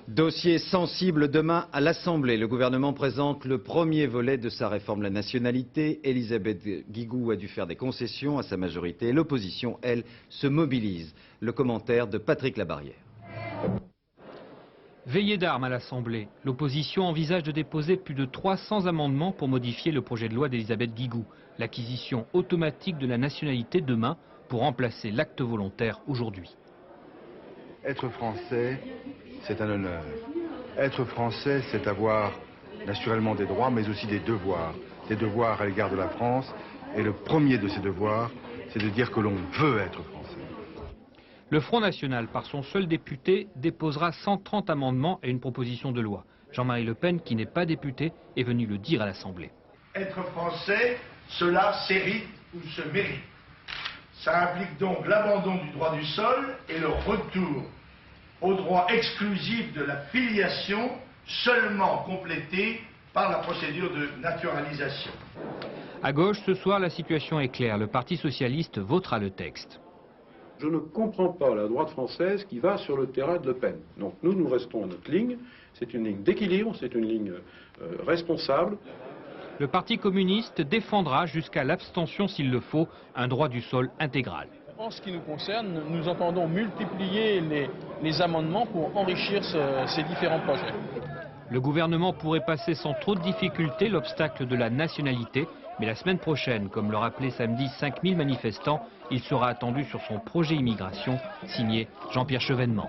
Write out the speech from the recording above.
Dossier sensible demain à l'Assemblée. Le gouvernement présente le premier volet de sa réforme de la nationalité. Elisabeth Guigou a dû faire des concessions à sa majorité. L'opposition, elle, se mobilise. Le commentaire de Patrick Labarrière. Veillée d'armes à l'Assemblée. L'opposition envisage de déposer plus de 300 amendements pour modifier le projet de loi d'Elisabeth Guigou. L'acquisition automatique de la nationalité demain pour remplacer l'acte volontaire aujourd'hui. Être français, c'est un honneur. Être français, c'est avoir naturellement des droits, mais aussi des devoirs. Des devoirs à l'égard de la France. Et le premier de ces devoirs, c'est de dire que l'on veut être français. Le Front National, par son seul député, déposera 130 amendements et une proposition de loi. Jean-Marie Le Pen, qui n'est pas député, est venu le dire à l'Assemblée. Être français, cela s'hérite ou se mérite. Ça implique donc l'abandon du droit du sol et le retour au droit exclusif de la filiation, seulement complété par la procédure de naturalisation. À gauche, ce soir, la situation est claire. Le Parti socialiste votera le texte. Je ne comprends pas la droite française qui va sur le terrain de Le Pen. Donc nous restons à notre ligne. C'est une ligne d'équilibre, c'est une ligne responsable. Le Parti communiste défendra jusqu'à l'abstention s'il le faut un droit du sol intégral. En ce qui nous concerne, nous entendons multiplier les amendements pour enrichir ces différents projets. Le gouvernement pourrait passer sans trop de difficultés l'obstacle de la nationalité, mais la semaine prochaine, comme le rappelait samedi 5000 manifestants, il sera attendu sur son projet immigration, signé Jean-Pierre Chevènement.